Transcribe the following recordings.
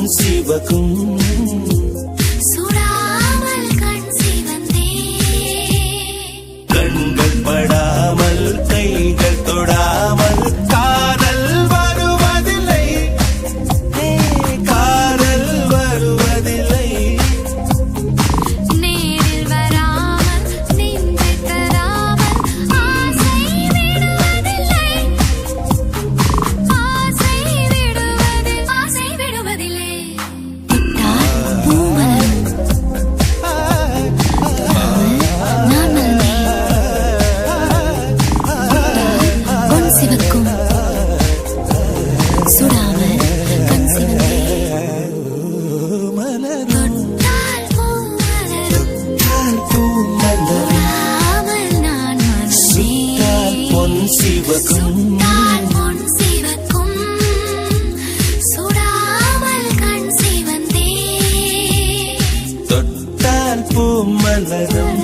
சிவக்கும் சுடாமல் கண் சிவந்தே கண்கள் படாமல் கைகள் தொடாமல் காதல் வருவதில்லை காதல் வருவதில்லை நேரில் வராமல் நின்று தராமல் ஆசை விடுவதில்லை ஆசை விடுவதில்லை தொட்டால் பூ மலரும்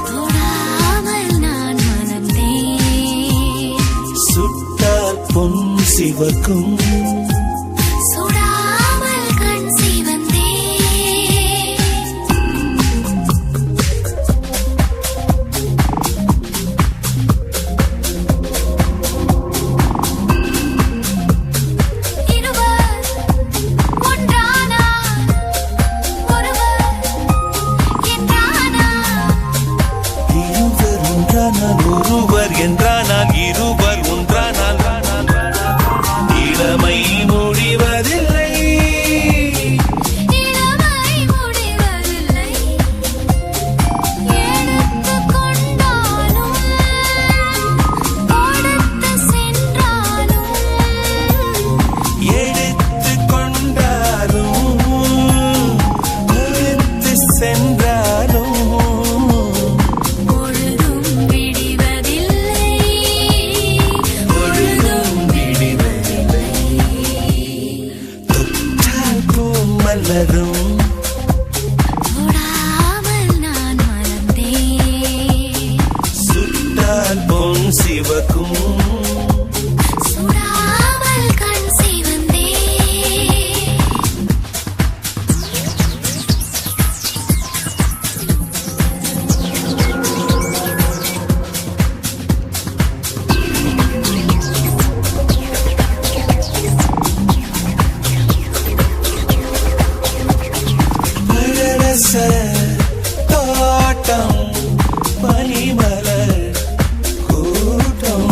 தொடாமல் நான் மலர்ந்தேன் சுட்டால் பொன் சிவக்கும் சுடாமல் கண் சிவந்தே ஒருவர் என்றானால் இருவர் ஒன்றானால் இளமை முடிவதில்லை இளமை முடிவதில்லை எடுத்துக் கொண்டாலும் கொடுத்து சென்றாலும் எடுத்து கொண்டாலும் எடுத்து சென்றாலும் மலரும் தொடாமல் நான் மலர்ந்தேன் சுட்டால் பொன் சிவக்கும் சுடாமல் கண் சிவந்தே தோட்டம் பனிமலர் கூட்டம்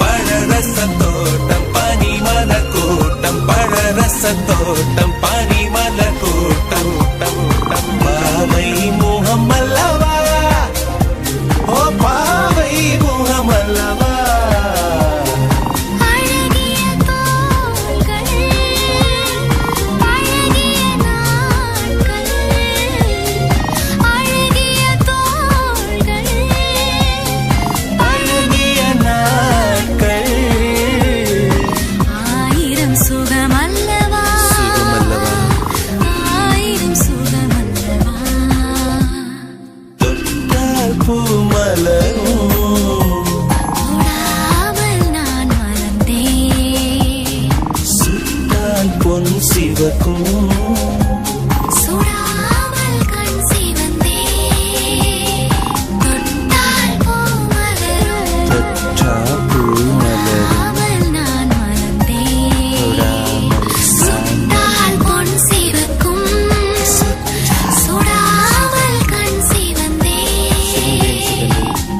பழரச தோட்டம் பனிமலர் கூட்டம் பழரச தோட்டம் பனிமலர் கூட்டம் பாவை முகம் அல்லவா ஓ பாவை முகம் அல்லவா பொன் சிவக்கும் சுடாமல் கண் சிவந்தே தொட்டால் பூ மலரும் தொடாமல் நான் மலர்ந்தேன் சுட்டால் பொன் சிவக்கும் சுடாமல் கண் சிவந்தே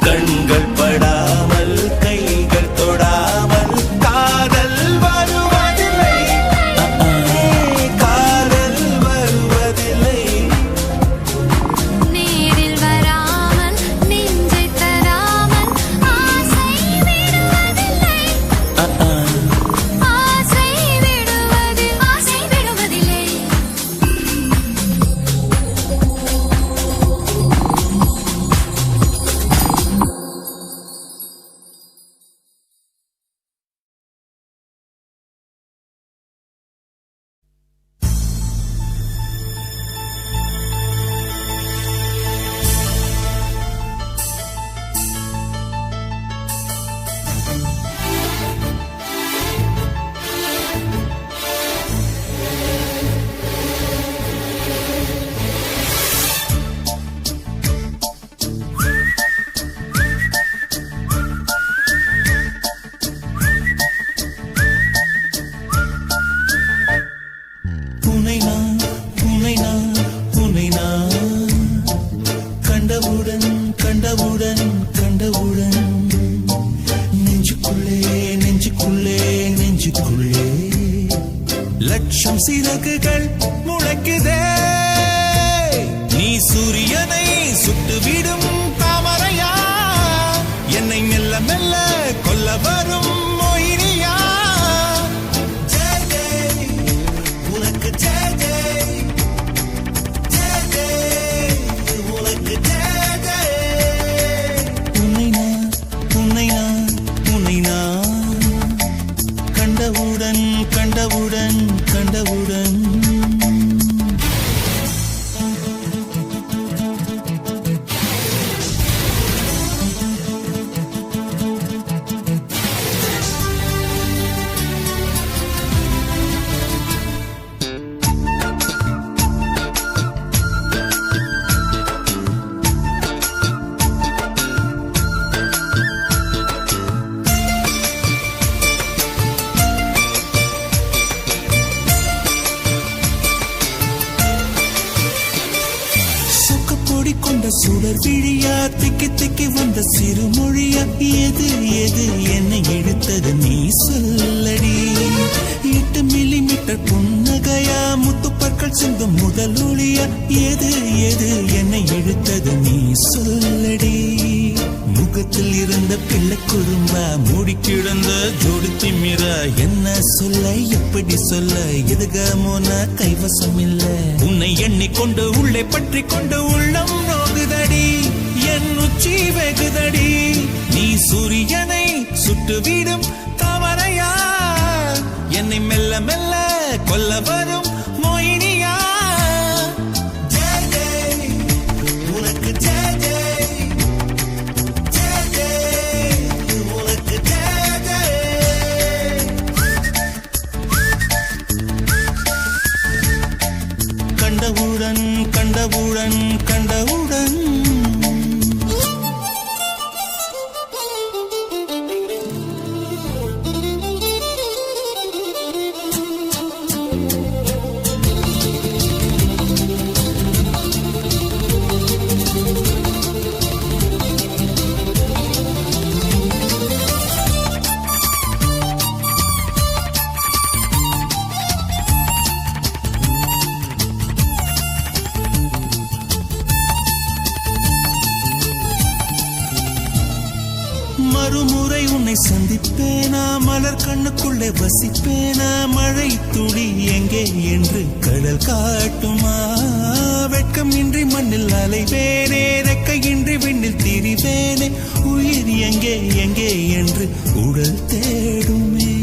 கண்கள் படாமல் கைகள் தொடாமல் காதல் வருவதில்லை நெஞ்சுக்குள்ளே நெஞ்சுக்குள்ளே நெஞ்சுக்குள்ளே லட்சம் சிறகுகள் முளைக்குதே நீ சூரியனை சுட்டுவிடும் தாமரையா என்னை மெல்ல மெல்ல கொல்ல வரும் மோகினியா ஜெய் ஜெய் உனக்கு ஜெய் ஜெய் ஜெய் ஜெய் உனக்கு ஜெய் ஜெய் உன்னை நான் கண்டவுடன் கண்டவுடன் கண்டவுடன் கொண்ட சுடர் விழியா திக்கி திக்கி வந்த சிறுமொழியா எது எது என்னை எடுத்தது நீ சொல்லடி 8 மில்லிமீட்டர் புன்னகையா முத்துப்பற்கள் சிந்தும் முதல் ஒளியா எது எது என்னை எடுத்தது நீ சொல்லடி முகத்தில் இருந்த பிள்ளை குறும்பா மூடி கிடந்த ஜோடி திமிரா என்ன சொல்ல எப்படி சொல்ல எதுகமோன கைவசம் இல்ல உன்னை எண்ணிக்கொண்டு உள்ளே பற்றி கொண்டு உள்ளம் நோகுதடி என் உச்சி வெகுதடி நீ சூரியனை சுட்டுவிடும் தாமரையா என்னை மெல்ல மெல்ல கொல்ல வரும் மோகினியா ஜெய் ஜெய் உனக்கு ஜெய் ஜெய் ஜெய் ஜெய் உனக்கு ஜெய் ஜெய் கண்டவுடன் கண்டவுடன் கண்டவுடன் மறுமுறை உன்னை சந்திப்பேனா மலர் கண்ணுக்குள்ளே வசிப்பேனா மழை துளி எங்கே என்று கடல் காட்டுமா வெட்கம் இன்றி மண்ணில் அலைவேனே ரெக்கையின்றி விண்ணில் திரிவேனே உயிர் எங்கே எங்கே என்று உடல் தேடுமே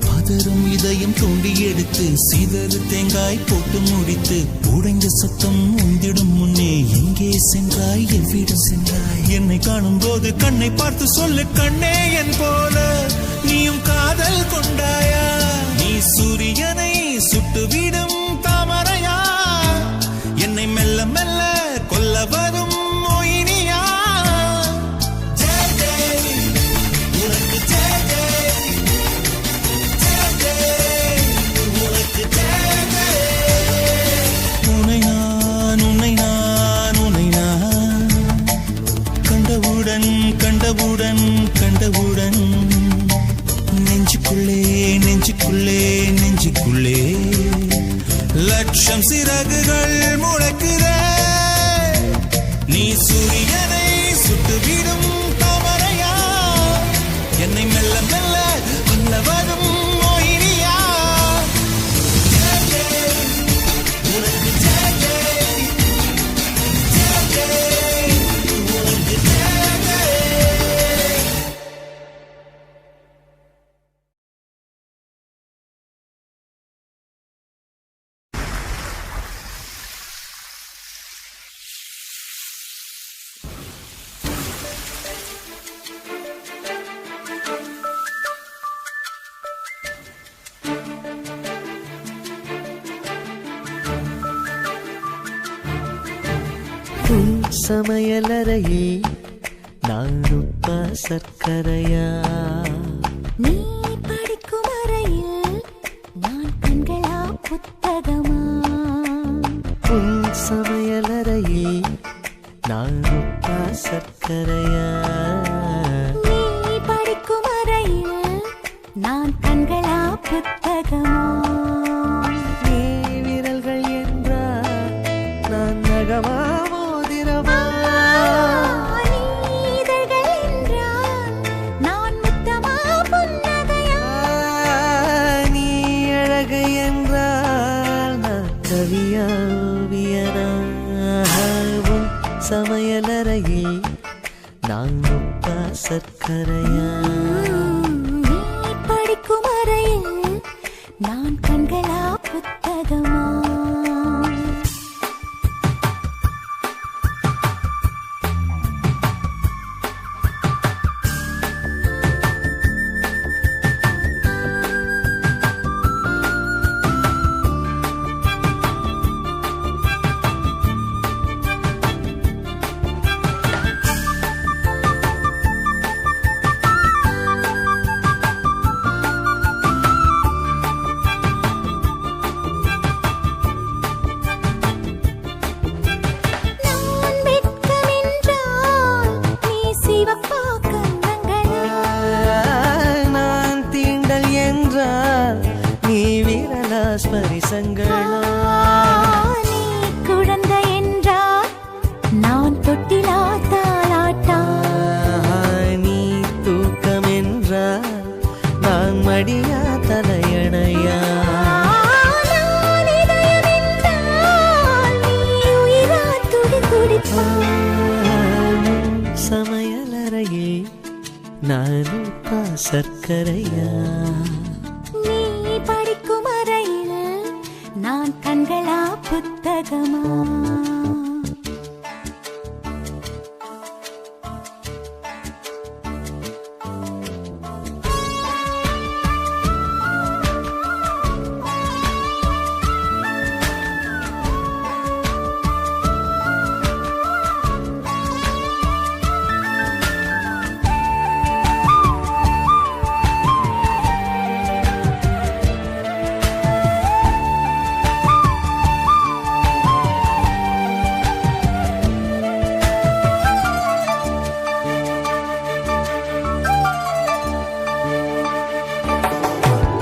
பதறும் இதயம் தோண்டி எடுத்து சிதறு தேங்காய் போட்டு முடித்து உடைந்த சத்தம் உந்திடும் முன்னே எங்கே சென்றாய் எவ்விடம் சென்றாய் என்னை காணும் போது கண்ணை பார்த்து சொல்லு கண்ணே என் போல நீயும் காதல் கொண்டாயா நீ சூரியனை சுட்டுவிடும் தாமரையா என்னை மெல்ல மெல்ல கொல்ல வரும் மோகினியா ஜெய் ஜெய் உனக்கு ஜெய் ஜெய் ஜெய் ஜெய் உனக்கு ஜெய் ஜெய் உன்னை நான் கண்டவுடன் கண்டவுடன் கண்டவுடன் நெஞ்சுக்குள்ளே நெஞ்சுக்குள்ளே நெஞ்சுக்குள்ளே லட்சம் சிறகுகள் முளைக்குதே நீ சூரியனை சுட்டுவிடும் தாமரையா என்னை மெல்ல மெல்ல கொல்ல வரும் மோகினியா ஜெய் ஜெய் உனக்கு ஜெய் ஜெய் ஜெய் ஜெய் உனக்கு ஜெய் ஜெய் உன் சமையலறையே நான் உப்ப சர்க்கரையா நீ படிக்கும் அறையில் நான் கண்களா புத்தகமா உன் சமையலறையே நான் உப்ப சர்க்கரையா நீ படிக்கும் அறையில் நான் கண்களா புத்தகமா? நீ விரல்கள் என்றால் நான் நகமா மோதிரமா? நீ இதழ்கள் என்றால் நான் முத்தமா புன்னகையா? நீ அழகு என்றால் நான் கவியா ஓவியனா? உன் சமையலறையில் நான் உப்பா சர்க்கரையா? நீ படிக்கும் அறையில் நான் கண்களா புத்தகமா? நான் வெட்கம் என்றால் நீ சிவப்பா கன்னங்களா? நான் தீண்டல் என்றால் நீ விரலா ஸ்பரிசங்களா? நீ குழந்தை என்றால் நான் தொட்டிலா தாலாட்டா? நீ தூக்கம் என்றால் நான் மடியா தலையணையா? நான் இதயம் என்றால் நீ உயிரா துடி துடிப்பா? சமையலறையில் நான் உப்பா சர்க்கரையா? நீ படிக்கும் அறையில் நான் கண்களா புத்தகமா?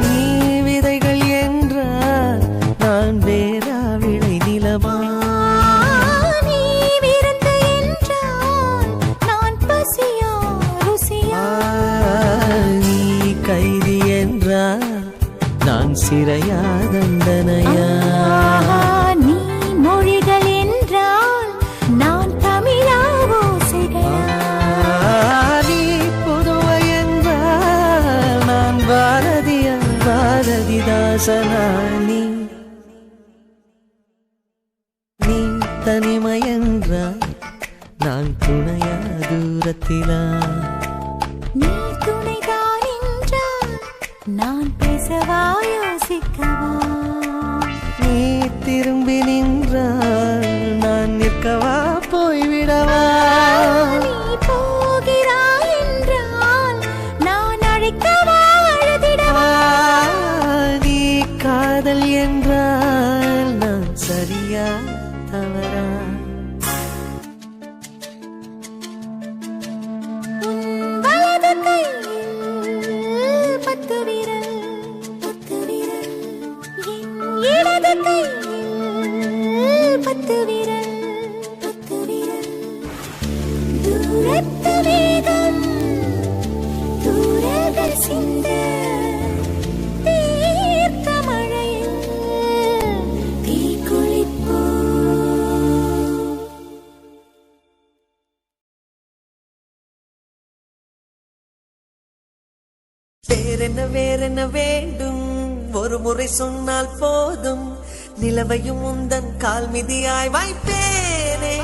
நீ விதைகள் என்றால் நான் வேறா விளை நிலமா? நீ விருந்து என்றால் நான் பசியா ருசியா? நீ கைதி என்றால் நான் சிறையா தண்டனையா? நீ மொழிகள் என்றால் நான் தமிழா ஓசைகளா? நீ புதுவை என்றால் நான் பாரதியா பாரதிதாசனா? நீ தனிமை என்றால் நான் துணையா தூரத்திலா? நீ துணைதான் என்றால் நான் பேசவா யோசிக்கவா? நீ திரும்பி நின்றால் நான் நிற்கவா போய்விடவா? நீ போகிறாய் என்றால் நான் அழைக்கவா அழுதிடவா? நீ காதல் என்றால் நான் சரியா தவறா? வலது கையில் 10 விரல், 10 விரல். என் இடது கையில் 10 விரல், 10 விரல். தூரத்து வேகம் தூரங்கள் சிந்த தீர்த்த மழையில் தீக்குளிப்போ. வேறென்ன வேண்டும் ஒரு முறை சொன்னால் போதும், நிலவையும் உந்தன் கால் மிதியாய் வைப்பேனே.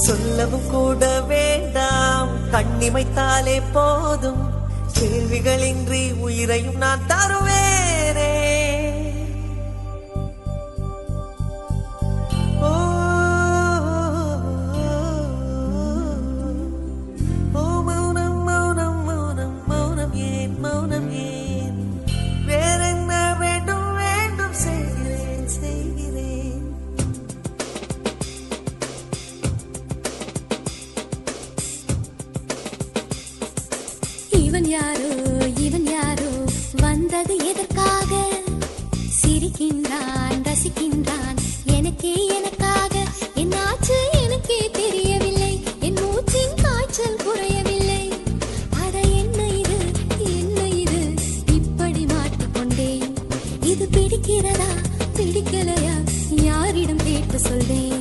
சொல்லவும் கூட வேண்டாம், கண்ணிமைத்தாலே போதும், கேள்விகளின்றி உயிரையும் நான் தருவேனே. ஓ ஓ மௌனம் மௌனம் மௌனம் மௌனம் ஏன் மௌனம் ஏன்? வேறென்ன வேண்டும் வேண்டும் செய்கிறேன் செய்கிறேன். இவன் யாரோ இவன் யாரோ வந்தது எதற்காக சிரிக்கின்றான் ரசிக்கின்றான் எனக்கே எனக்காக என்னாச்சு எனக்கே தெரியவில்லை என் மூச்சின் காய்ச்சல் குறையவில்லை அட என்ன இது இப்படி மாட்டிக்கொண்டேன் இது பிடிக்கிறதா பிடிக்கலையா யாரிடம் கேட்டு சொல்வேன்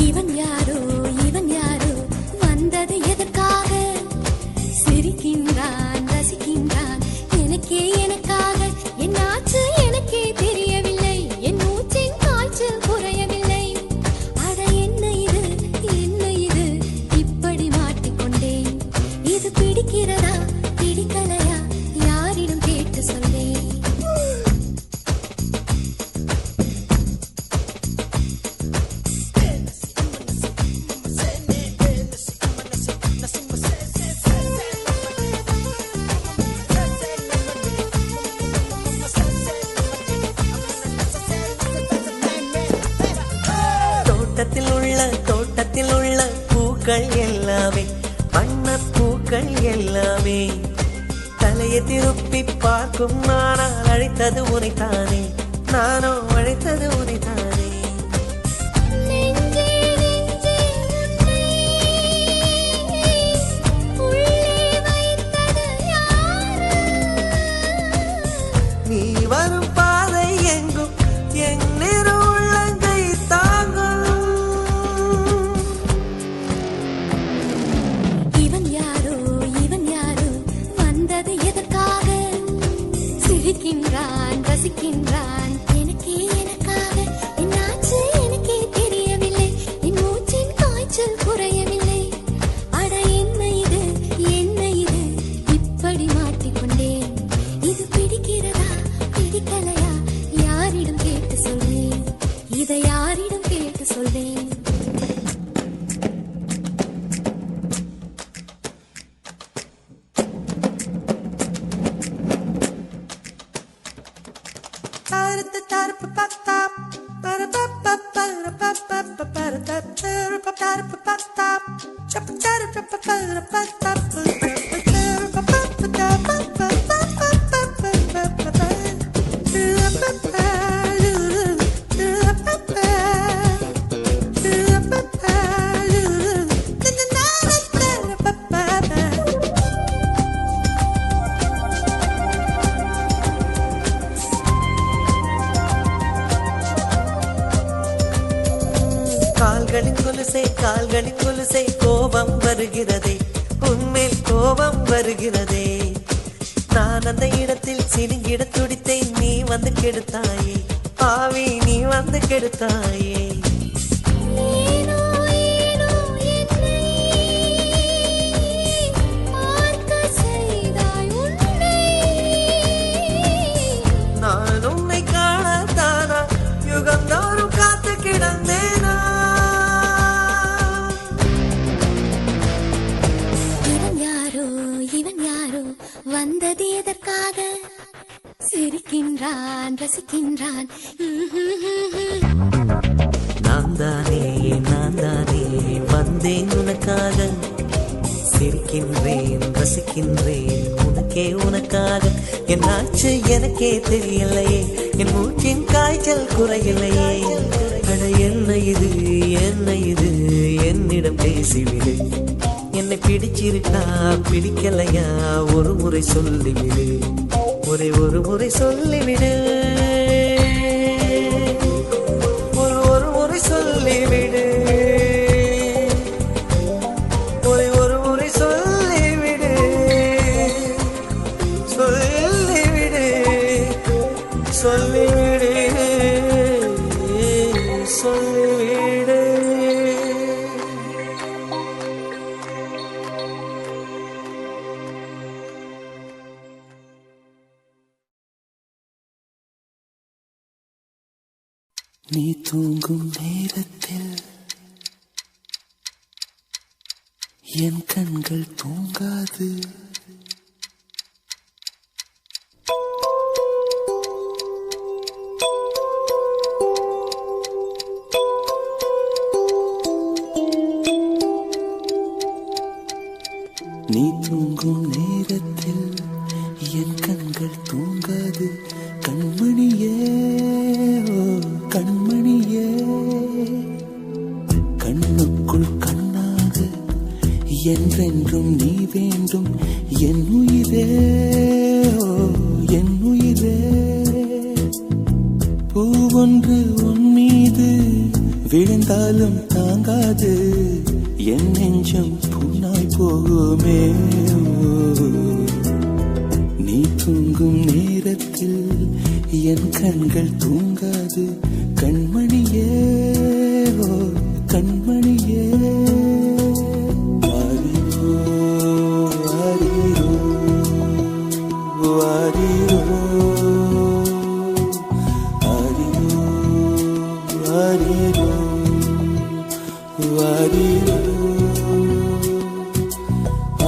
இவன் யாரோ வந்தது எதற்காக சிரிக்கின்றான் ரசிக்கின்றான் எனக்கே எனக்காக என்னாச்சு எனக்கே தெரியவில்லை என் மூச்சின் காய்ச்சல் குறையவில்லை அட என்ன இது இப்படி மாட்டிக்கொண்டேன் இது பிடிக்கிறதா பிடிக்கலையா யாரிடம் கேட்டு சொல்வேன் தோட்டத்தில் உள்ள பூக்கள் எல்லாமே வண்ணப் பூக்கள் எல்லாமே தலையை திருப்பி பார்க்கும் நானால் அழைத்தது உனைத்தானே நானோ அழைத்தது உனைத்தானே நீ வரும் பாதை எங்கும் என் நிற உள்ளங்கை தாங்கும் இவன் யாரோ வந்தது எதற்காக சிரிக்கின்றான் ரசிக்கின்றான் எனக்கே எனக்காக என்னாச்சு எனக்கே தெரியவில்லை என் மூச்சின் காய்ச்சல் குறையவில்லை அட என்ன இது இப்படி மாட்டிக்கொண்டேன் இது பிடிக்கிறதா பிடிக்கலையா யாரிடம் கேட்டு சொல்வேன் இதை யாரிடம் கேட்டு சொல்வேன் கால்களின் கொலுசை கோபம் வருகிறதே உன்மேல் கோபம் வருகிறதே நான் அந்த இடத்தில் சினுங்கிட துடித்தேன் நீ வந்து கெடுத்தாயே ஆவி நீ வந்து கெடுத்தாயே நான் உன்னை காணத்தானா யுகந்தோறும் காத்து கிடந்தேனா இவன் யாரோ வந்தது எதற்காக சிரிக்கின்றான் ரசிக்கின்றான் நான் தானே வந்தேன் உனக்காக சிரிக்கின்றேன் ரசிக்கின்றேன் உனக்கே உனக்காக என்னாச்சு எனக்கே தெரியலையே என் மூச்சின் காய்ச்சல் குறையலையே அட என்ன இது என்னிடம் பேசிவிடு என்னை பிடிச்சிருக்கா பிடிக்கலையா ஒரு முறை சொல்லிவிடு ஒரு முறை சொல்லிவிடு ஒரு முறை சொல்லிவிடு ஒரு முறை சொல்லிவிடு சொல்லிவிடு சொல்லிவிடு சொல்லிவிடு நீ தூங்கும் நேரத்தில் என் கண்கள் தூங்காது நீ தூங்கும் நேரத்தில் என் கண்கள் தூங்காது கண்மணியே ஓ கண்மணியே கண்ணுக்குள் கண்ணாக என்றென்றும் நீ வேண்டும் என் உயிரே ஓ என் உயிரே பூவொன்று உன் மீது விழுந்தாலும் தாங்காது என் நெஞ்சம் புண்ணாய் போகுமே நீ தூங்கும் நேரத்தில் என் கண்கள் தூங்காது கண்மணியே ஓ கண்மணியே ஆரிரோ ஆரிரோ ஆரிரோ ஆரிரோ ஆரிரோ ஆரிரோ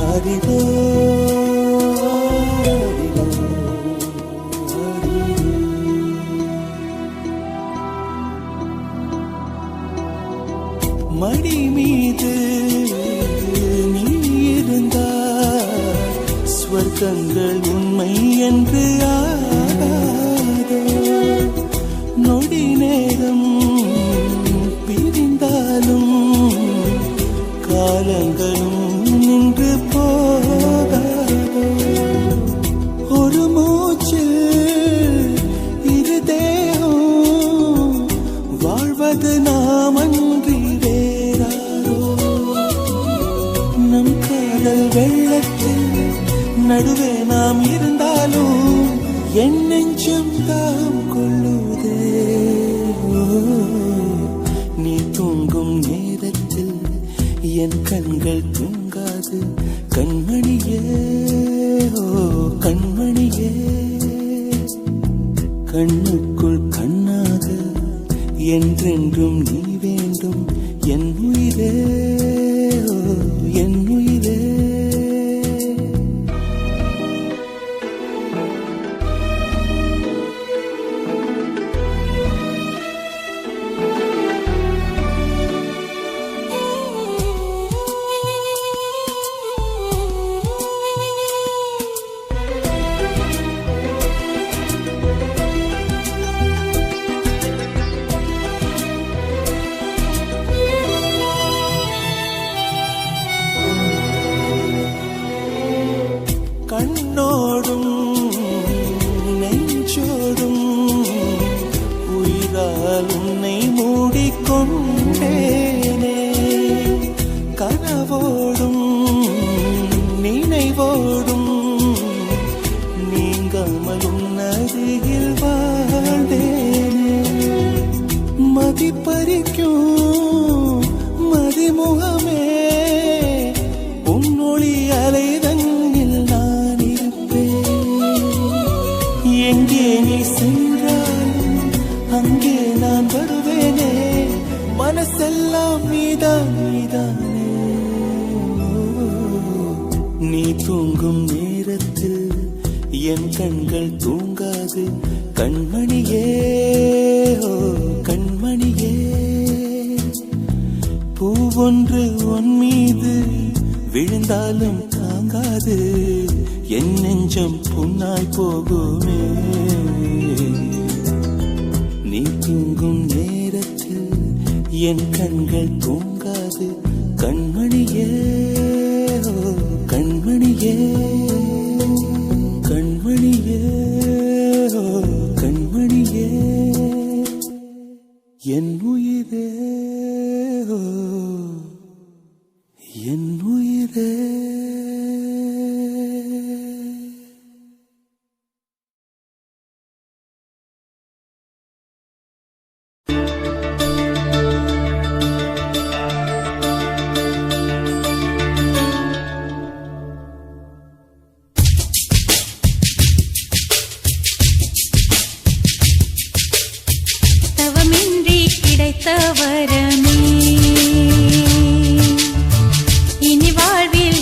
ஆரிரோ மடி மீது நீ இருந்தால் ஸ்வர்க்கங்கள் உண்மை என்று ஆகாதோ நொடி நேரம் பிரிந்தாலும் காலங்களும் நின்று போகாதோ ஒரு மூச்சில் இரு தேகம் வாழ்வது நாமன்றி நம் காதல் வெள்ளத்தில் நடுவே நாம் இருந்தாலும் என் நெஞ்சம் தாம் கொள்ளுதே நீ தூங்கும் நேரத்தில் என் கண்கள் தூங்காது கண்மணியே ஓ கண்மணியே கண்ணுக்குள் கண்ணாக என்றென்றும் நீ வேண்டும் என் உயிரே என் உயிரே கண்ணோடும் நெஞ்சோடும் உயிரால் உன்னை மூடிக்கொண்டேனே கனவோடும் நினைவோடும் நீங்காமல் உன்னருகில் வாழ்ந்தேனே மதிப்பறிக்கும் மதிமுகமே உன்னொளி அலைதங்கில் நான் இருப்பேன் எங்கே நீ சென்றாலும் அங்கே நான் வருவேனே மனசெல்லாம் நீதான் நீதானே நீ தூங்கும் நேரத்தில் என் கண்கள் தூங்காது கண்மணியே ஓ கண்மணியே பூவொன்று உன் மீது விழுந்தாலும் தாங்காது என் நெஞ்சம் புண்ணாய் போகுமே நீ தூங்கும் நேரத்தில் என் கண்கள் தூங்காது கண்மணியே ஓ கண்மணியே கண்மணியே ஓ கண்மணியே என் உயிரே ஓ என் உயிரே தவமின்றி கிடைத்த வரமே இனி வாழ்வில்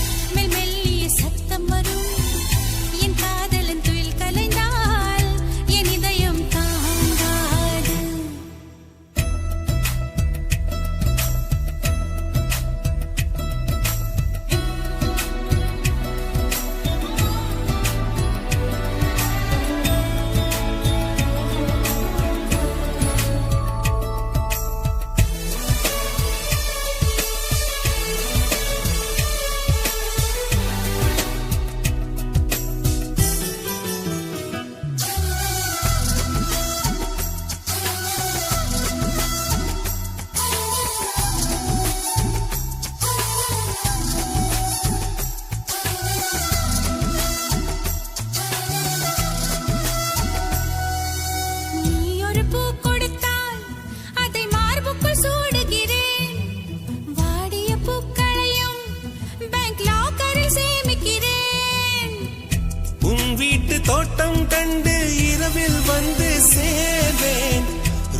சேர்வேன்.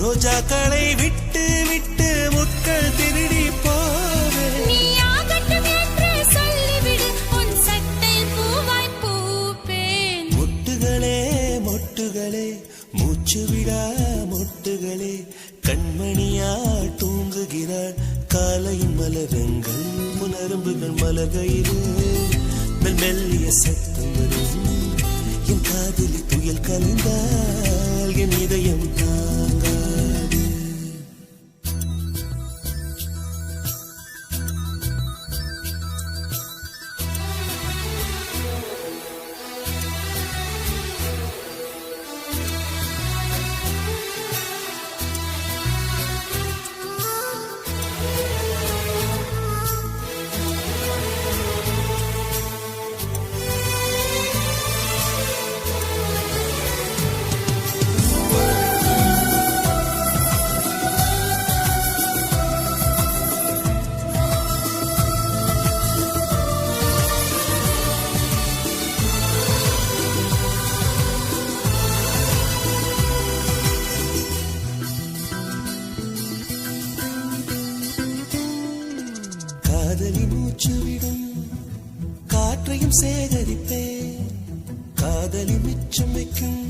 ரோஜாக்களை விட்டு விட்டு முட்கள் திருடி போவேன். நீ ஆகட்டும் என்று சொல்லிவிடு, உன் சட்டை பூவாய் பூப்பேன். மொட்டுகளே மொட்டுகளே மூச்சு விடா மொட்டுகளே, கண்மணியால் தூங்குகிறாள் காலையின் மலரங்கள். முனரும்புகள் மலர்கையிலே மெல்லிய சத்தம் வரும். என் காதலி துயல் கலைந்தால் என் இதயம் தாங்காது. காதலி மூச்சு விடும் காற்றையும் சேகரிப்பேன். காதலி மிச்சம் வைக்கும்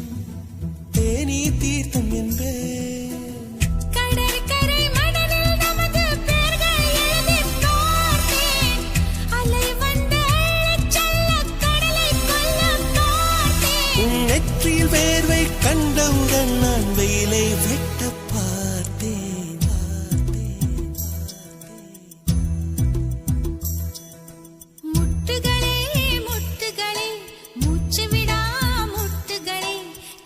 தேனீ தீர்த்தம் என்பேன். கடற்கரை மணலில் நமது பெயர்கள் எழுதிப் பார்த்தேன். அலை வந்து அள்ளிச் செல்ல கடலைக் கொல்லப் பார்த்தேன். உன் நெற்றியில் வேர்வை கண்டவுடன் நான் வெயிலை வெட்ட பார்த்தேன். முட்டுகளே முட்டுகளே மூச்சு விடா முட்டுகளே,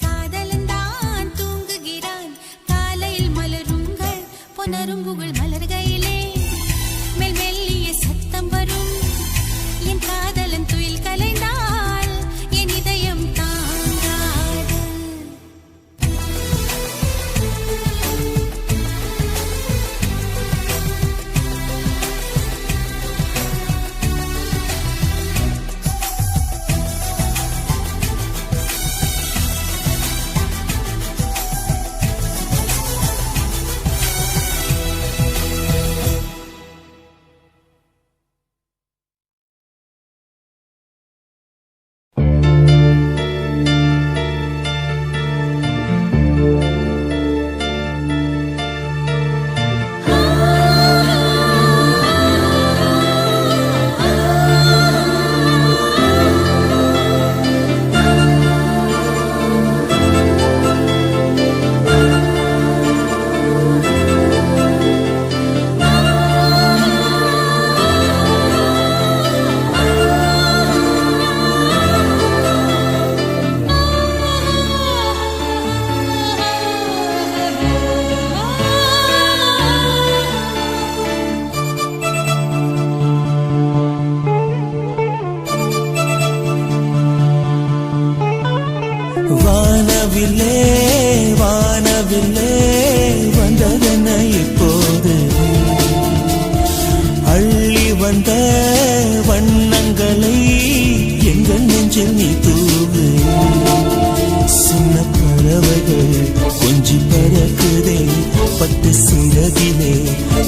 காதலன்தான் தூங்குகிறான் காலையில் மலருங்கள் பொன்னரும்புகள் மலர்கையிலே மெல்லிய சத்தம் வரும். என் காதலன் துயில் கலைந்தால் என் இதயம் தாங்காது. வானவில்லே வானவில்லே வந்ததென்ன இப்போது, அள்ளி வந்த வண்ணங்களை எங்கள் நெஞ்சில் நீ தூவு. சின்ன பறவைகள் கொஞ்சி பறக்குதே, பட்டு சிறகிலே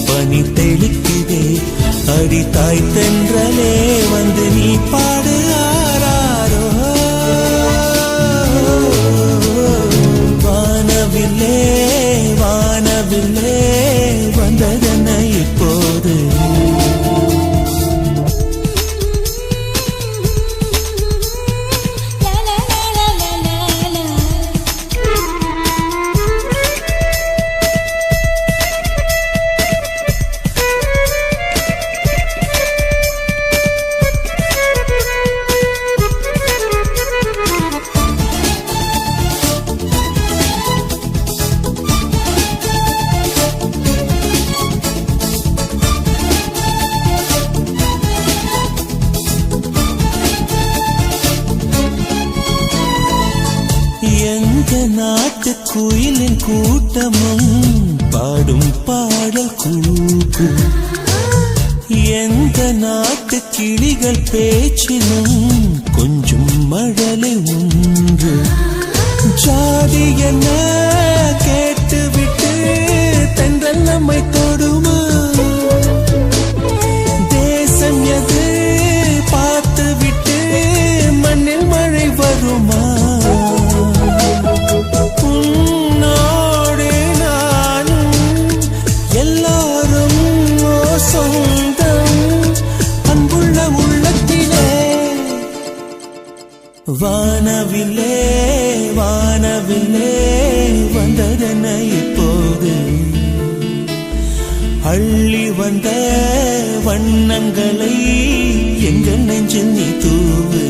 பனி தெளிக்குதே. அடி தாய் தென்றலே வந்து நீ பாடு ஆராரோ. வானவில்லே வானவில்லே வந்ததென்ன இப்போது. நாட்டு குயிலின் கூட்டமும் பாடும் பாடல் கூப்பு. எந்த நாட்டு கிளிகள் பேச்சினும் கொஞ்சம் மழலை ஒன்று. ஜாதி என்ன கேட்டுவிட்டு தென்றல் நம்மை தொடுமா? தேசம் எது பார்த்துவிட்டு மண்ணில் மழை வருமா? உன்னோடு நானும் எல்லாரும் சொந்தம் அன்புள்ள உள்ளத்திலே. வானவில்லே வானவில்லே வந்ததென்ன இப்போது? அள்ளி வந்த வண்ணங்களை எங்கள் நெஞ்சில் நீ தூவு.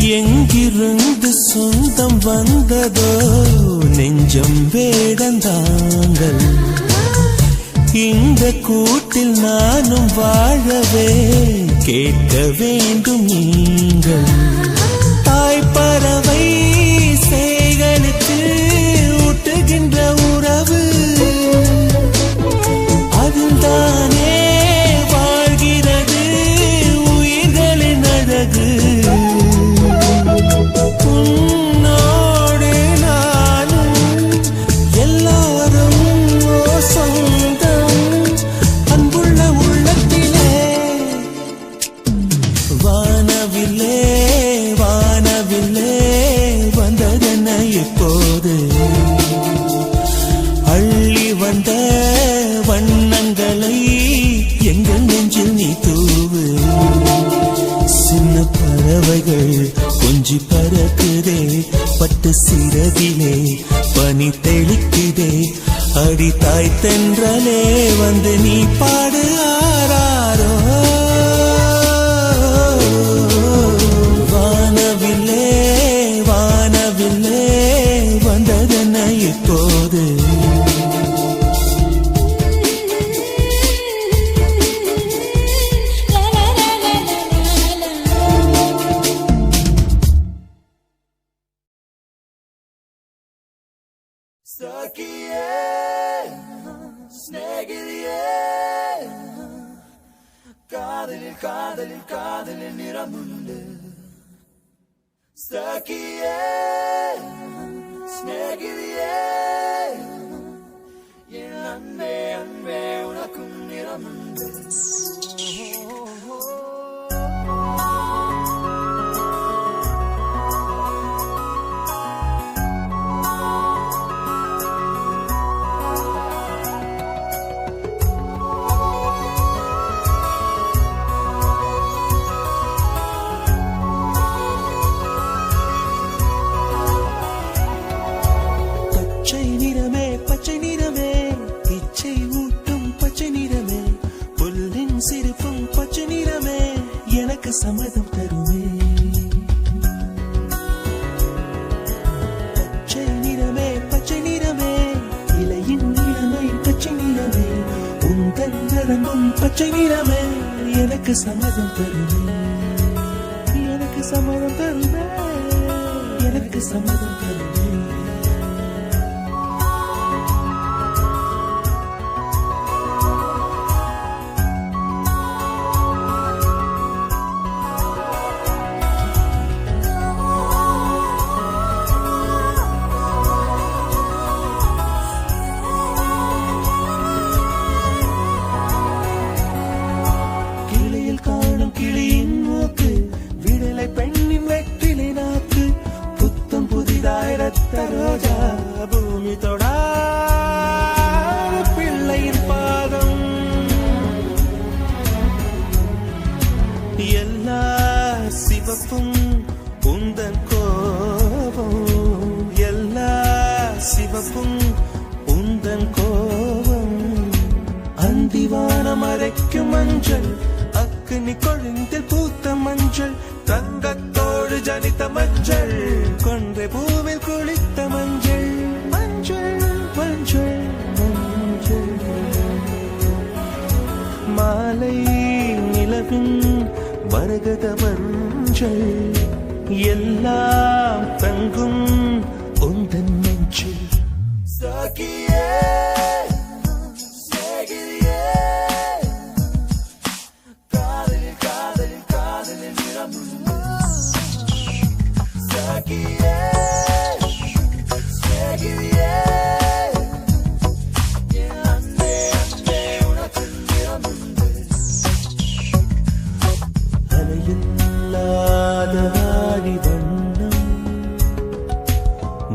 எங்கிருந்து சொந்தம் வந்ததோ நெஞ்சம் வேடந்தாங்கள். இந்த கூட்டில் நானும் வாழவே கேட்க வேண்டும் நீங்கள். தாய்ப்பறவை சேகளுக்கு ஊட்டுகின்ற உறவு அதில்தானே வாழ்கிறது உயிர்களின் அழகு. உன்னோடு நானும் எல்லாரும் சொந்தம் அன்புள்ள உள்ளத்திலே. வானவில்லே வானவில்லே வந்ததென்ன இப்போது? அள்ளி வந்த வண்ணங்களை எங்கள் நெஞ்சில் நீ தூவு. சின்ன பறவைகள் கொஞ்சி பறக்குதே பட்டு சிறகிலே பனி தெளிக்குதே. அடி தாய் தென்றலே வந்து நீ பாடு ஆராரோ. வானவில்லே வானவில்லே வந்ததென்ன இப்போது? Stökiye, snägeliye, kadelil, kadelil, kadelil niramunde. Stökiye, snägeliye, yen anbe, anbe unakun niramunde. பச்சை நிறமே இச்சை ஊட்டும் பச்சை நிறமே புல்லின் சிரிப்பும் பச்சை நிறமே எனக்கு சம்மதம் தருமே. பச்சை நிறமே இலையின் நிறமை பச்சை நிறமே உங்கள் நரம்பும் பச்சை நிறமே எனக்கு சம்மதம் தருமே. எனக்கு சம்மதம் தருமே. எனக்கு சம்மதம் தருமே. மஞ்சள் அக்னி கொழுந்தில் பூத்த மஞ்சள் தங்கத்தோடு ஜனித்த மஞ்சள் கொன்றை பூவில் குளித்த மஞ்சள் மஞ்சள் மஞ்சள் மஞ்சள் மாலை நிலவின் மரகத மஞ்சள் எல்லாம் தங்கும் உந்தன் நெஞ்சில் Sakiye, sevgiliye, kaderin kaderin kaderin bir anlamı. Sakiye, sevgiliye, anne anne unutun bir anlamı. அலையில்லாத ஆடி வண்ணம்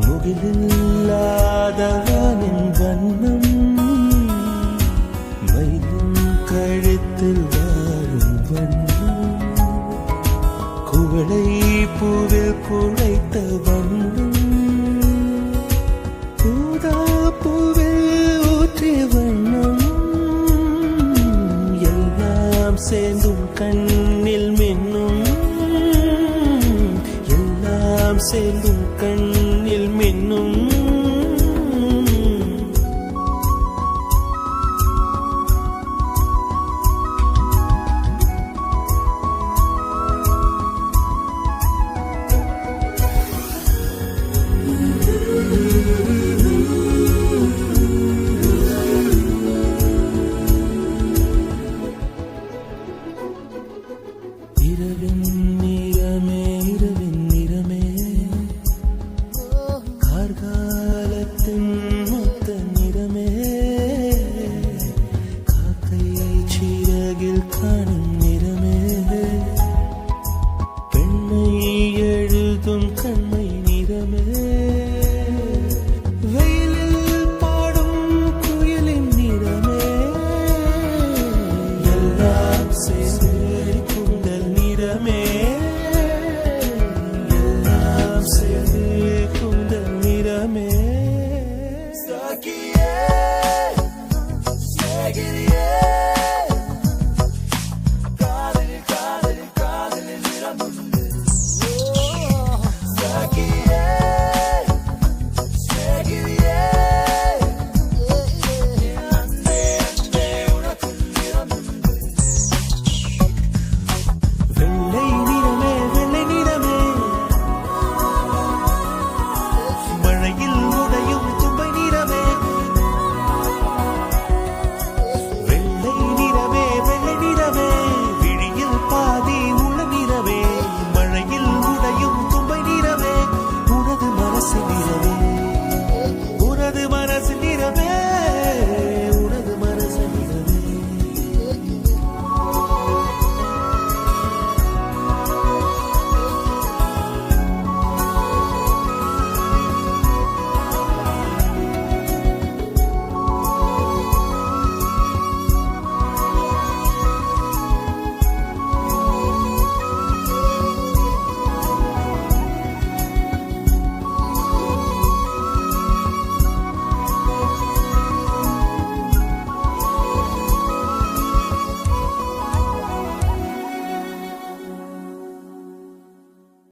முகிலில்லாத வானின் வண்ணம் மயிலின் கழுத்தில் வாழும் வண்ணம் குவளை பூவில் குழைத்த வண்ணம் பூதா பூவில் ஊற்றிய வண்ணம் எல்லாம் சேர்ந்தும் கண்ணில் மின்னும் எல்லாம் சேர்ந்தும் கண்ணில் மின்னும்